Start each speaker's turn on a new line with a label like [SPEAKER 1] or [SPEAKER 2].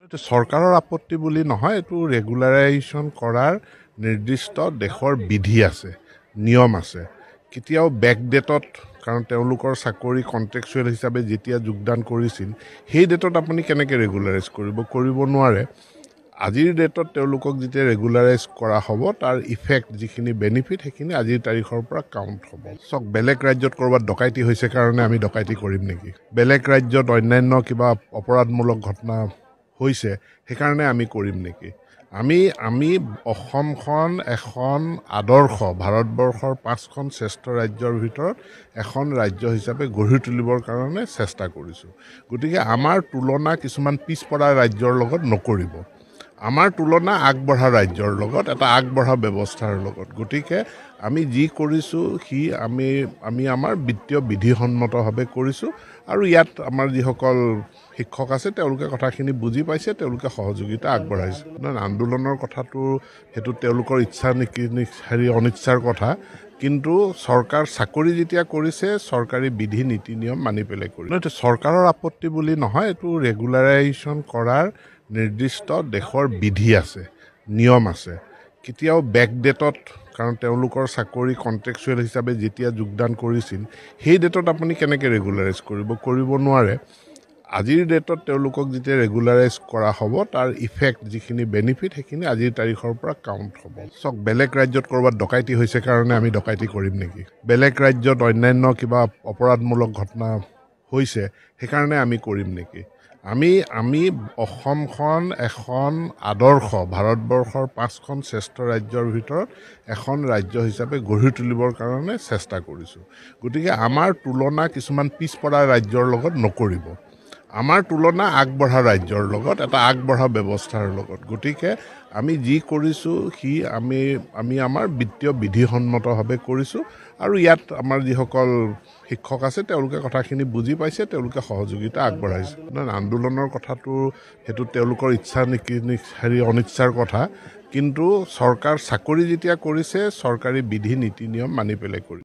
[SPEAKER 1] এইটো চৰকাৰৰ আপত্তি বুলি নহয়, এইটো ৰেগুলাৰাইজেশ্যন কৰাৰ নিৰ্দিষ্ট দেশৰ বিধি আছে, নিয়ম আছে। কেতিয়াও বেকডেটত, কাৰণ তেওঁলোকৰ চাকৰি কণ্ট্ৰেকচুৱেল হিচাপে যেতিয়া যোগদান কৰিছিল, সেই ডেটত আপুনি কেনেকৈ ৰেগুলাৰাইজ কৰিব নোৱাৰে। আজিৰ ডেটত তেওঁলোকক যেতিয়া ৰেগুলাৰাইজ কৰা হ'ব, তাৰ ইফেক্ট যিখিনি বেনিফিট সেইখিনি আজিৰ তাৰিখৰ পৰা কাউণ্ট হ'ব। চাওক, বেলেগ ৰাজ্যত ক'ৰবাত ডকাইতি হৈছে কাৰণে আমি ডকাইতি কৰিম নেকি? বেলেগ ৰাজ্যত অন্যান্য কিবা অপৰাধমূলক ঘটনা হৈছে সেইকাৰণে আমি কৰিম নেকি? আমি অসমখন এখন আদৰ্শ, ভাৰতবৰ্ষৰ 5খন শ্ৰেষ্ঠ ৰাজ্যৰ ভিতৰত এখন ৰাজ্য হিচাপে গঢ়ি তুলিবৰ কাৰণে চেষ্টা কৰিছোঁ। গতিকে আমাৰ তুলনা কিছুমান পিছপৰা ৰাজ্যৰ লগত নকৰিব। আমাৰ তুলনা আগবঢ়া ৰাজ্যৰ লগত, এটা আগবঢ়া ব্যৱস্থাৰ লগত। গতিকে আমি যি কৰিছোঁ আমি আমাৰ বিত্তীয় বিধিসন্মতভাৱে কৰিছোঁ, আৰু ইয়াত আমাৰ যিসকল শিক্ষক আছে তেওঁলোকে কথাখিনি বুজি পাইছে, তেওঁলোকে সহযোগিতা আগবঢ়াইছে। আন্দোলনৰ কথাটো সেইটো তেওঁলোকৰ ইচ্ছা অনিচ্ছাৰ কথা, কিন্তু চৰকাৰ চাকৰি যেতিয়া কৰিছে চৰকাৰী বিধি নীতি নিয়ম মানি পেলাই কৰিছে। এইটো চৰকাৰৰ আপত্তি বুলি নহয়, এইটো ৰেগুলাৰাইজেশ্যন কৰাৰ নিৰ্দিষ্ট দেশৰ বিধি আছে, নিয়ম আছে। কেতিয়াও বেকডেটত, কাৰণ তেওঁলোকৰ চাকৰি কণ্ট্ৰেকচুৱেল হিচাপে যেতিয়া যোগদান কৰিছিল, সেই ডেটত আপুনি কেনেকৈ ৰেগুলাৰাইজ কৰিব নোৱাৰে। আজিৰ ডেটত তেওঁলোকক যেতিয়া ৰেগুলাৰাইজ কৰা হ'ব, তাৰ ইফেক্ট যিখিনি বেনিফিট সেইখিনি আজিৰ তাৰিখৰ পৰা কাউণ্ট হ'ব। চাওক, বেলেগ ৰাজ্যত ক'ৰবাত ডকাইতি হৈছে কাৰণে আমি ডকাইতি কৰিম নেকি? বেলেগ ৰাজ্যত অন্যান্য কিবা অপৰাধমূলক ঘটনা হৈছে সেইকাৰণে আমি কৰিম নেকি? আমি অসমখন এখন আদৰ্শ, ভাৰতবৰ্ষৰ 5খন শ্ৰেষ্ঠ ৰাজ্যৰ ভিতৰত এখন ৰাজ্য হিচাপে গঢ়ি তুলিবৰ কাৰণে চেষ্টা কৰিছোঁ। গতিকে আমাৰ তুলনা কিছুমান পিছপৰা ৰাজ্যৰ লগত নকৰিব। আমাৰ তুলনা আগবঢ়া ৰাজ্যৰ লগত, এটা আগবঢ়া ব্যৱস্থাৰ লগত। গতিকে আমি যি কৰিছোঁ আমি আমাৰ বিত্তীয় বিধিসন্মতভাৱে কৰিছোঁ, আৰু ইয়াত আমাৰ যিসকল শিক্ষক আছে তেওঁলোকে কথাখিনি বুজি পাইছে, তেওঁলোকে সহযোগিতা আগবঢ়াইছে। আন্দোলনৰ কথাটো সেইটো তেওঁলোকৰ ইচ্ছা অনিচ্ছাৰ কথা, কিন্তু চৰকাৰ চাকৰি যেতিয়া কৰিছে চৰকাৰী বিধি নীতি নিয়ম মানি পেলাই কৰিছে।